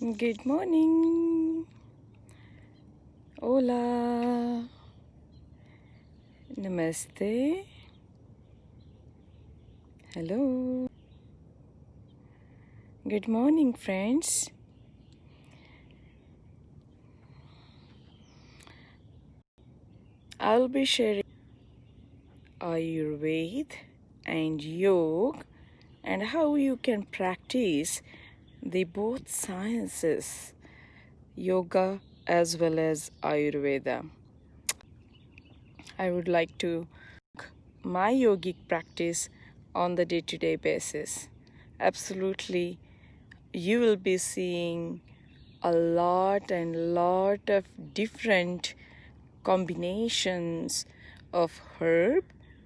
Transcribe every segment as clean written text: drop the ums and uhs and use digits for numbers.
Good morning. Hola. Namaste. Hello. Good morning, friends. I'll be sharing Ayurveda and Yoga and how you can practice the both sciences, yoga as well as Ayurveda. I would like to my yogic practice on the day-to-day basis. Absolutely, you will be seeing a lot of different combinations of herb,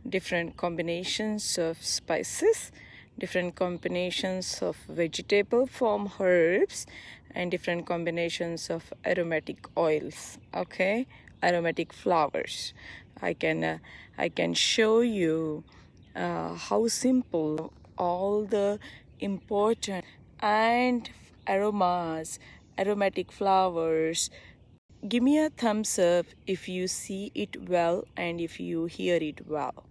different combinations of spices, different combinations of vegetable form herbs, and different combinations of aromatic oils, okay, aromatic flowers. I can show you how simple all the important and aromatic flowers. Give me a thumbs up if you see it well and if you hear it well.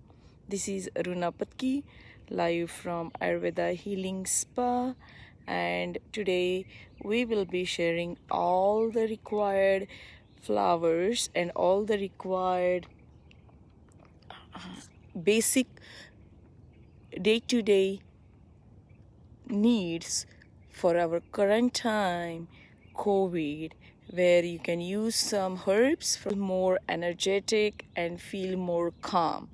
This is Arunapatki, live from Ayurveda Healing Spa, and today we will be sharing all the required flowers and all the required basic day-to-day needs for our current time, COVID, where you can use some herbs for more energetic and feel more calm.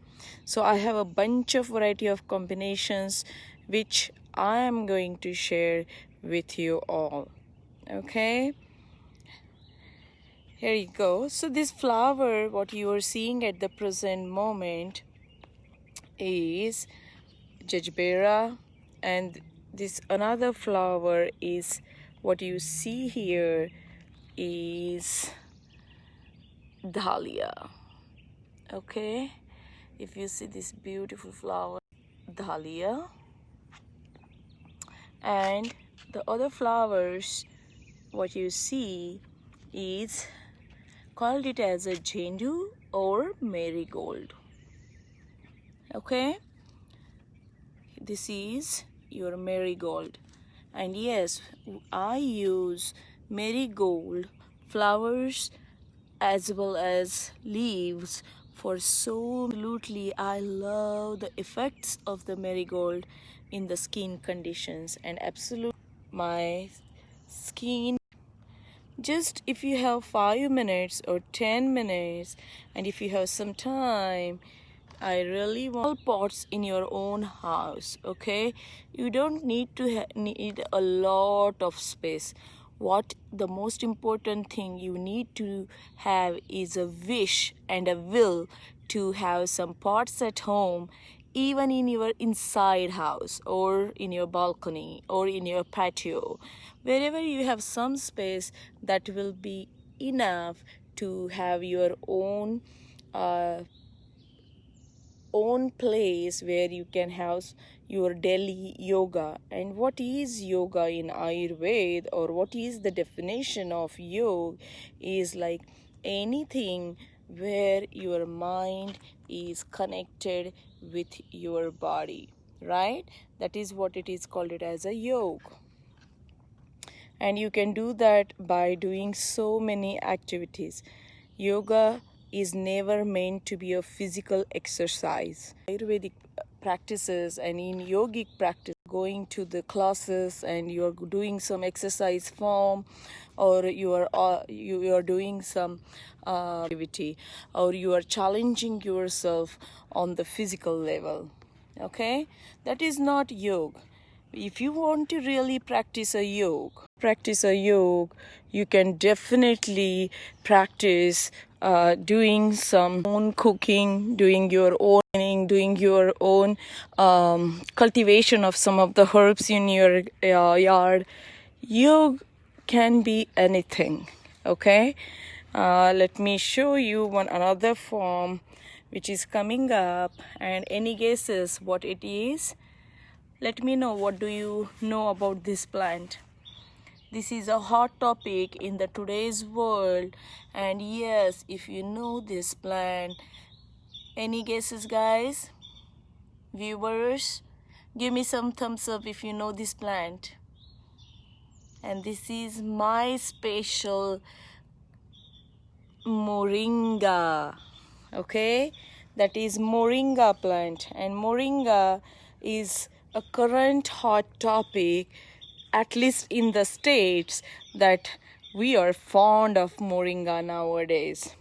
So I have a bunch of variety of combinations which I am going to share with you all. Okay, here you go. So this flower, what you are seeing at the present moment, is Jajbera, and this another flower is what you see here is dahlia. Okay, if you see this beautiful flower, dahlia, and the other flowers what you see is called it as a jendu or marigold. Okay, this is your marigold, and yes, I use marigold flowers as well as leaves for so absolutely. I love the effects of the marigold in the skin conditions, and absolutely my skin, just if you have 5 minutes or 10 minutes and if you have some time, I really want pots in your own house. Okay, you don't need to need a lot of space. What the most important thing you need to have is a wish and a will to have some pots at home, even in your inside house or in your balcony or in your patio, wherever you have some space that will be enough to have your own place where you can have your daily yoga. And what is yoga in Ayurveda, or what is the definition of yoga, is like anything where your mind is connected with your body, right? That is what it is called it as a yoga. And you can do that by doing so many activities. Yoga is never meant to be a physical exercise. Ayurvedic practices and in yogic practice, going to the classes and you're doing some exercise form, or you are doing some activity, or you are challenging yourself on the physical level. Okay, that is not yoga. If you want to really practice a yoga, you can definitely practice doing some own cooking, doing your own cleaning, doing your own cultivation of some of the herbs in your yard. Yoga can be anything. Okay, let me show you one another form which is coming up, and any guesses what it is? Let me know, what do you know about this plant? This is a hot topic in the today's world. And yes, if you know this plant, any guesses, guys? Viewers, give me some thumbs up if you know this plant. And this is my special moringa. Okay, that is moringa plant, and moringa is a current hot topic, at least in the states, that we are fond of moringa nowadays.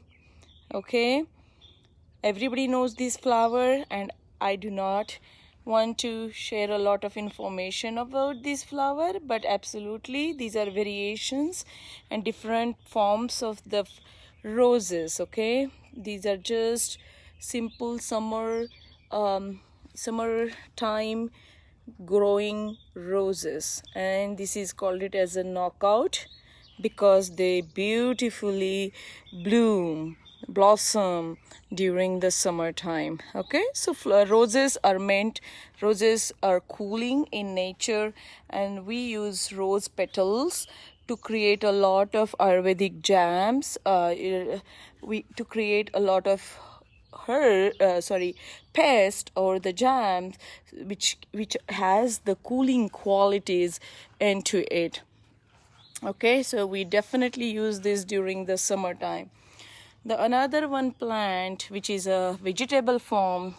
Okay, everybody knows this flower, and I do not want to share a lot of information about this flower, but absolutely these are variations and different forms of the roses. Okay, these are just simple summertime growing roses, and this is called it as a knockout because they beautifully blossom during the summertime. Okay, so roses are cooling in nature, and we use rose petals to create a lot of Ayurvedic jams, to create a lot of paste or the jams which has the cooling qualities into it. Okay, so we definitely use this during the summertime. The another one plant which is a vegetable form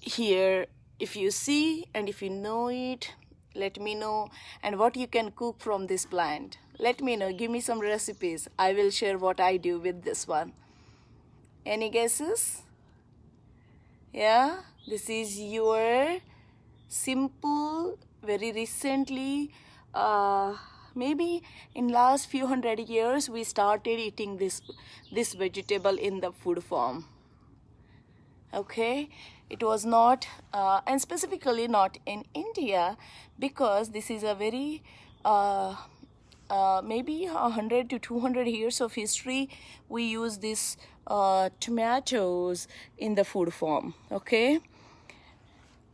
here, if you see and if you know it, let me know. And what you can cook from this plant, let me know. Give me some recipes. I will share what I do with this one. Any guesses? Yeah, this is your simple, very recently, maybe in last few hundred years, we started eating this vegetable in the food form. Okay, it was not, and specifically not in India, because this is a very maybe 100 to 200 years of history. We use this tomatoes in the food form. Okay,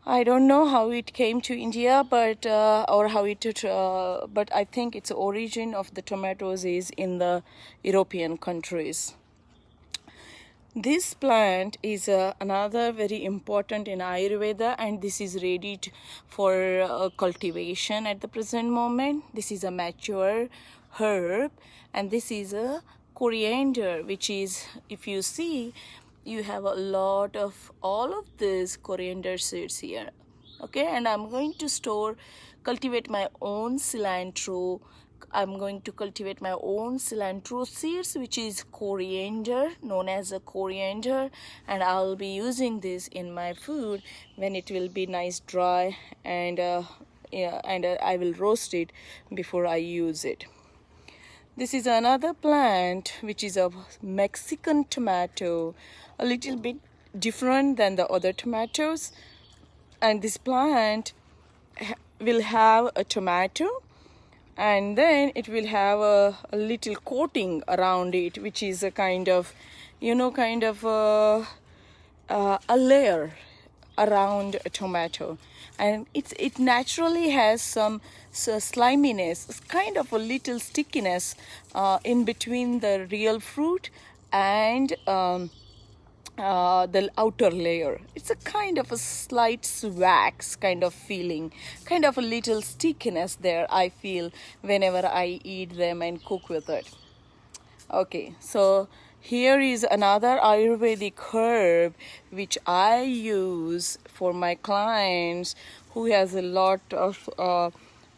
I don't know how it came to India, but but I think its origin of the tomatoes is in the European countries. This plant is another very important in Ayurveda, and this is ready for cultivation at the present moment. This is a mature herb, and this is a coriander, which is, if you see, you have a lot of all of these coriander seeds here. Okay, and I'm going to cultivate my own cilantro. I'm going to cultivate my own cilantro seeds, which is coriander, known as a coriander, and I'll be using this in my food when it will be nice dry, and I will roast it before I use it. This is another plant which is a Mexican tomato, a little bit different than the other tomatoes, and this plant will have a tomato, and then it will have a little coating around it, which is a kind of a layer around a tomato, and it naturally has some sliminess, kind of a little stickiness in between the real fruit and the outer layer. It's a kind of a slight wax kind of feeling, kind of a little stickiness there, I feel, whenever I eat them and cook with it. Okay, so here is another Ayurvedic herb which I use for my clients who has a lot of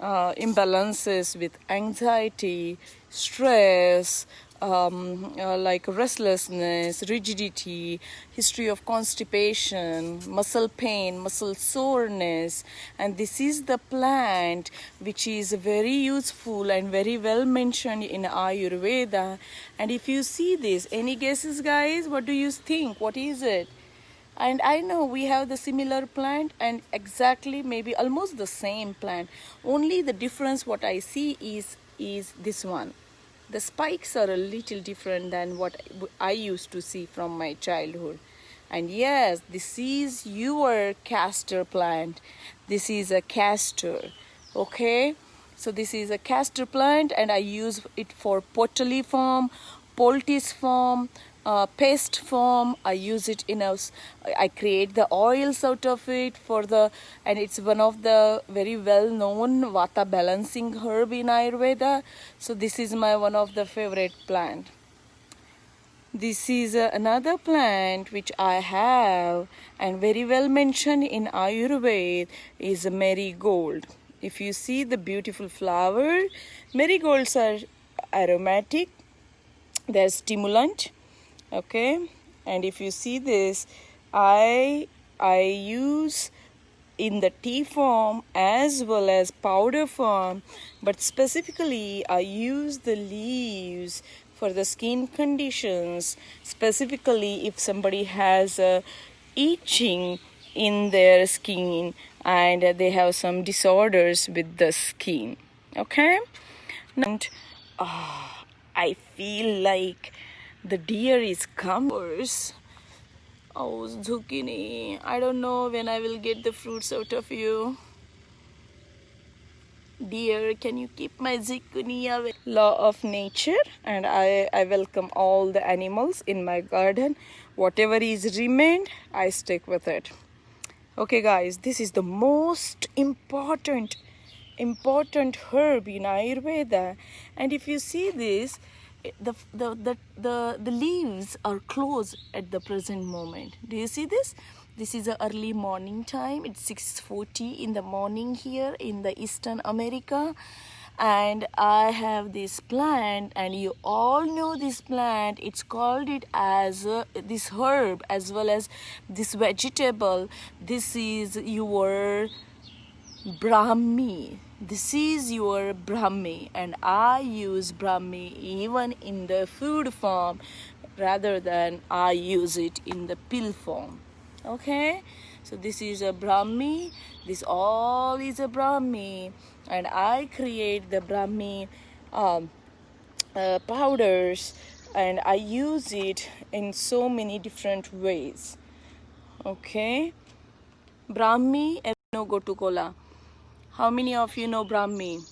imbalances with anxiety, stress, like restlessness, rigidity, history of constipation, muscle pain, muscle soreness. And this is the plant which is very useful and very well mentioned in Ayurveda. And if you see this, any guesses, guys? What do you think? What is it? And I know we have the similar plant and exactly maybe almost the same plant. Only the difference what I see is this one. The spikes are a little different than what I used to see from my childhood. And yes, this is your castor plant. This is a castor. Okay? So this is a castor plant, and I use it for pottery form, poultice form, paste form. I use it I create the oils out of it and it's one of the very well known vata balancing herb in Ayurveda. So this is my one of the favorite plant. This is another plant which I have and very well mentioned in Ayurveda is marigold. If you see the beautiful flower, marigolds are aromatic, they're stimulant, okay? And if you see this, I use in the tea form as well as powder form, but specifically I use the leaves for the skin conditions, specifically if somebody has itching in their skin and they have some disorders with the skin, okay? And I feel like the deer is coming. Oh, zucchini, I don't know when I will get the fruits out of you. Dear, can you keep my zucchini away? Law of nature, and I welcome all the animals in my garden. Whatever is remained, I stick with it. Okay guys, this is the most important herb in Ayurveda, and if you see this, the leaves are closed at the present moment. Do you see this? This is a early morning time. It's 6:40 in the morning here in the Eastern America, and I have this plant, and you all know this plant. It's called it as this herb as well as this vegetable. This is your Brahmi. This is your Brahmi, and I use Brahmi even in the food form rather than I use it in the pill form. Okay, so this is a Brahmi. This all is a Brahmi, and I create the Brahmi powders, and I use it in so many different ways. Okay, Brahmi, no go to cola. How many of you know Brahmi?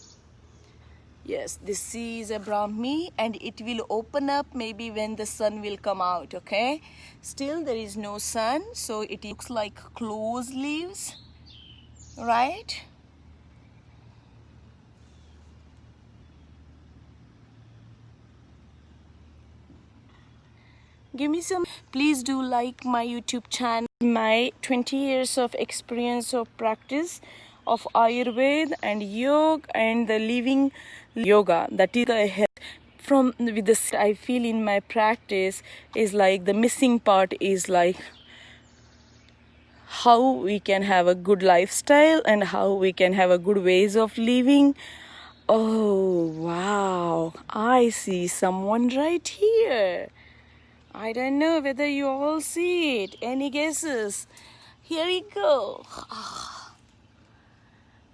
Yes, this is a Brahmi, and it will open up maybe when the sun will come out, okay? Still there is no sun, so it looks like closed leaves, right? Give me some. Please do like my YouTube channel. My 20 years of experience of practice of Ayurveda and yoga and the living yoga, that is the health from with the I feel in my practice is like the missing part is like how we can have a good lifestyle and how we can have a good ways of living. Oh wow, I see someone right here. I don't know whether you all see it. Any guesses? Here we go.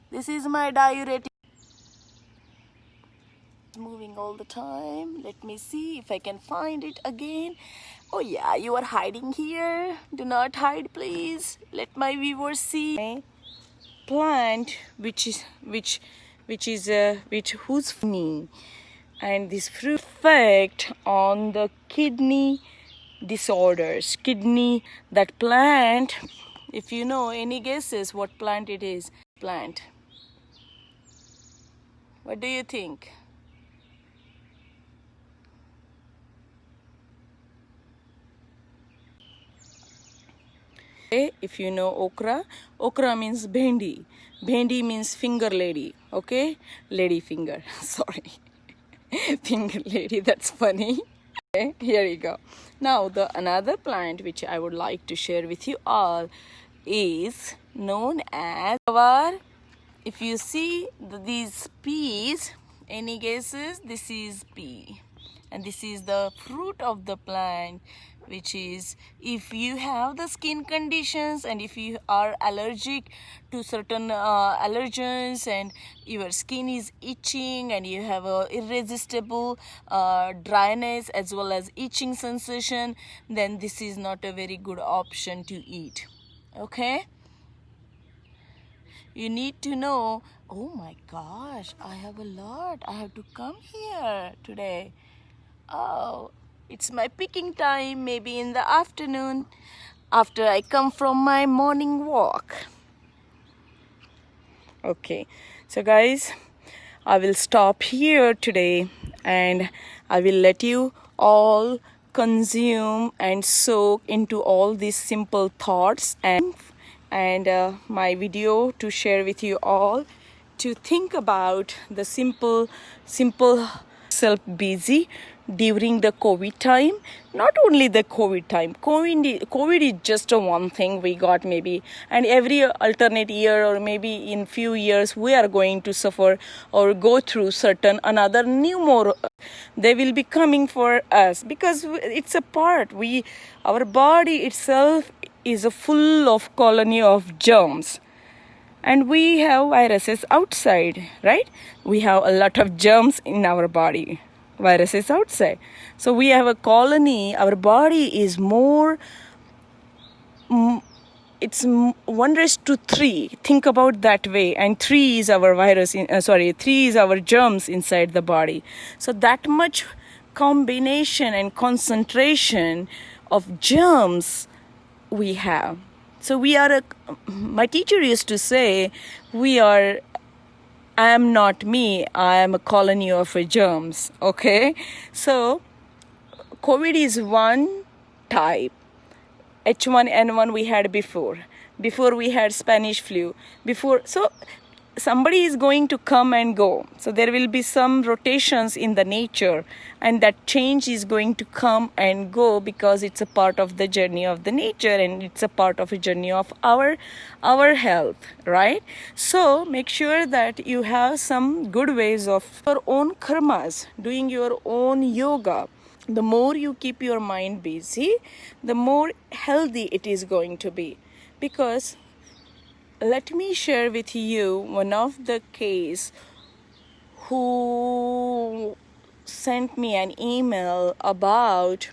This is my diuretic. Moving all the time. Let me see if I can find it again. Oh yeah, you are hiding here. Do not hide, please. Let my viewers see. Plant whose knee, and this fruit effect on the kidney disorders. Kidney, that plant. If you know, any guesses what plant it is? Plant. What do you think? If you know okra, okra means bhendi. Bhendi means finger lady, okay? Lady finger, sorry. Finger lady, that's funny. Okay, here you go. Now the another plant which I would like to share with you all is known as flower. If you see these peas, any guesses? This is pea, and this is the fruit of the plant, which is if you have the skin conditions and if you are allergic to certain allergens and your skin is itching and you have a irresistible dryness as well as itching sensation, then this is not a very good option to eat. Okay, You need to know, oh my gosh, I have a lot. I have to come here today. Oh, it's my picking time, maybe in the afternoon after I come from my morning walk. Okay, so guys, I will stop here today and I will let you all consume and soak into all these simple thoughts and my video to share with you all to think about the simple self busy during the COVID time. Not only the COVID time, COVID is just a one thing we got maybe, and every alternate year or maybe in few years we are going to suffer or go through certain another new more. They will be coming for us because it's a part. Our body itself is a full of colony of germs. And we have viruses outside, right? We have a lot of germs in our body, viruses outside. So we have a colony. Our body is more, it's 1:3. Think about that way. And 3 is our 3 is our germs inside the body. So that much combination and concentration of germs we have. So my teacher used to say, I am not me, I am a colony of germs, okay? So COVID is one type. H1N1 we had before we had Spanish flu, so somebody is going to come and go. So there will be some rotations in the nature, and that change is going to come and go because it's a part of the journey of the nature, and it's a part of a journey of our health, right? So make sure that you have some good ways of your own karmas, doing your own yoga. The more you keep your mind busy, the more healthy it is going to be. Because let me share with you one of the case who sent me an email about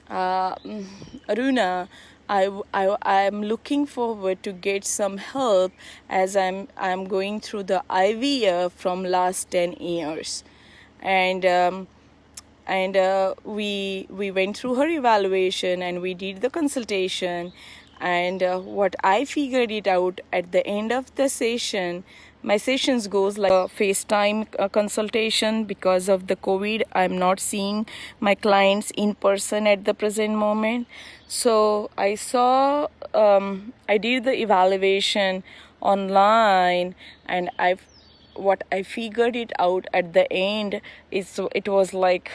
Aruna. I'm looking forward to get some help as I'm going through the IVF from last 10 years. And we went through her evaluation and we did the consultation, and what I figured it out at the end of the session. My sessions goes like a FaceTime consultation. Because of the COVID, I'm not seeing my clients in person at the present moment. So I did the evaluation online, and what I figured it out at the end is it was like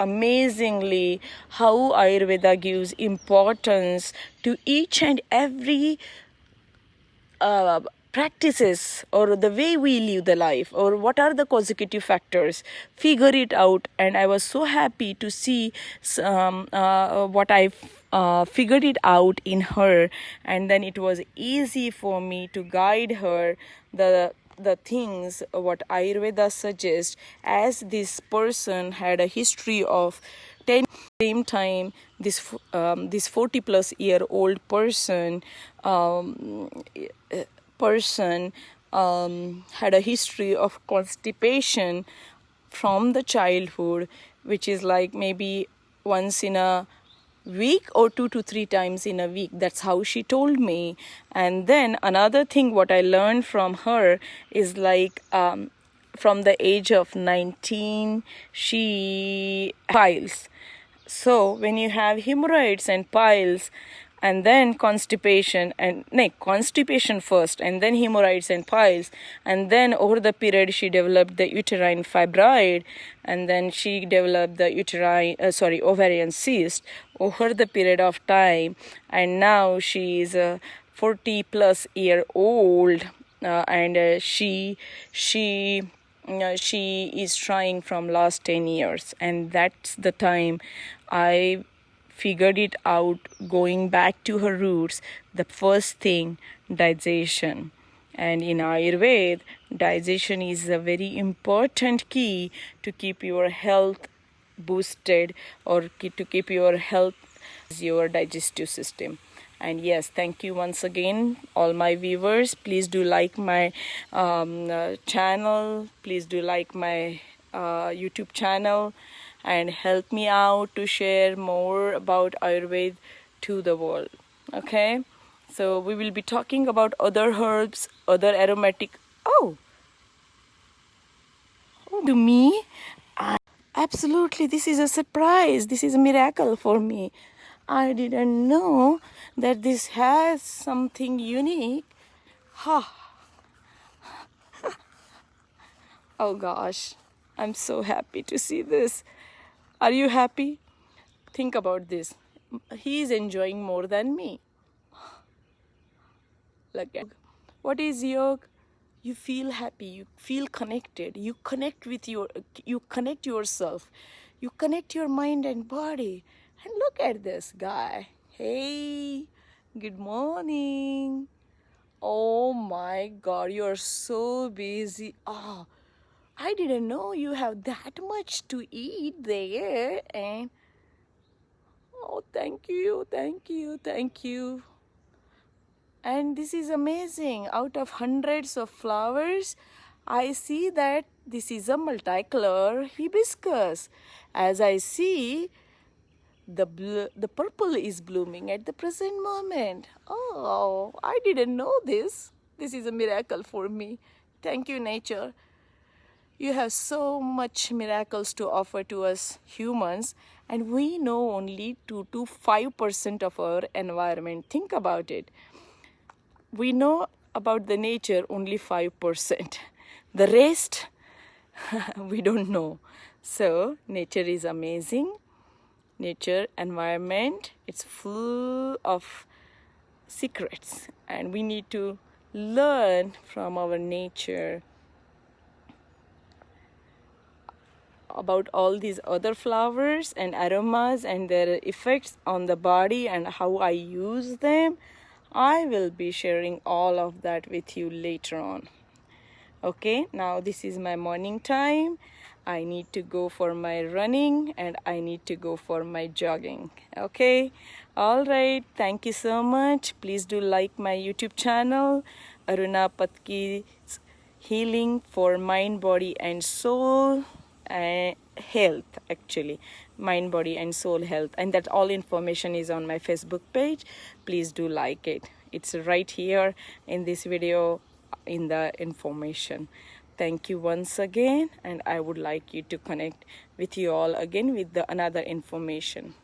amazingly how Ayurveda gives importance to each and every practices, or the way we live the life, or what are the consecutive factors. Figure it out, and I was so happy to see what I figured it out in her, and then it was easy for me to guide her the things what Ayurveda suggests, as this person had a history of 10 same time this 40 plus year old person had a history of constipation from the childhood, which is like maybe once in a week or 2 to 3 times in a week. That's how she told me. And then another thing what I learned from her is like from the age of 19 she piles. So when you have hemorrhoids and piles, and then constipation first, and then hemorrhoids and piles, and then over the period she developed the uterine fibroid, and then she developed the ovarian cyst over the period of time, and now she is a 40 plus year old, and she is trying from last 10 years, and that's the time I figured it out, going back to her roots. The first thing, digestion. And in Ayurveda, digestion is a very important key to keep your health boosted, or to keep your health, your digestive system. And yes, thank you once again, all my viewers. Please do like my channel. Please do like my YouTube channel and help me out to share more about Ayurveda to the world. Okay? So we will be talking about other herbs, other aromatic. Oh, to me, absolutely, this is a surprise. This is a miracle for me. I didn't know that this has something unique. Ha! Oh gosh, I'm so happy to see this. Are you happy? Think about this. He is enjoying more than me. Look at what is yoga? You feel happy, you feel connected, you connect with you connect yourself, you connect your mind and body. And look at this guy. Hey, good morning. Oh my god, you're so busy. Oh, I didn't know you have that much to eat there. And oh, thank you, thank you, thank you. And this is amazing. Out of hundreds of flowers, I see that this is a multicolor hibiscus. As I see, the purple is blooming at the present moment. Oh, I didn't know this. This is a miracle for me. Thank you, nature. You have so much miracles to offer to us humans, and we know only 2 to 5% of our environment. Think about it. We know about the nature only 5%. The rest, we don't know. So, nature is amazing. Nature, environment, it's full of secrets, and we need to learn from our nature about all these other flowers and aromas and their effects on the body and how I use them. I will be sharing all of that with you later on. Okay, now this is my morning time. I need to go for my running and I need to go for my jogging. Okay, all right, thank you so much. Please do like my YouTube channel, Aruna Patki's Healing for Mind, Body and Soul. Health, actually, mind, body and soul health, and that all information is on my Facebook page. Please do like it. It's right here in this video in the information. Thank you once again, and I would like you to connect with you all again with the another information.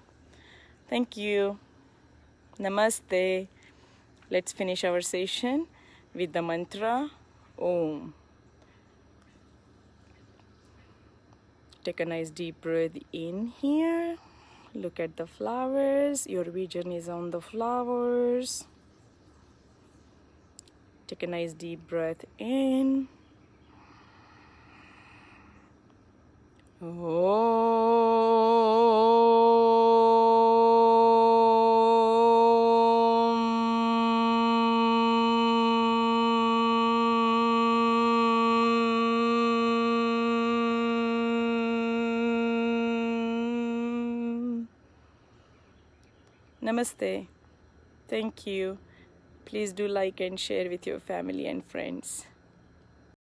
Thank you. Namaste. Let's finish our session with the mantra Om. Take a nice deep breath in here. Look at the flowers. Your vision is on the flowers. Take a nice deep breath in. Namaste. Thank you. Please do like and share with your family and friends.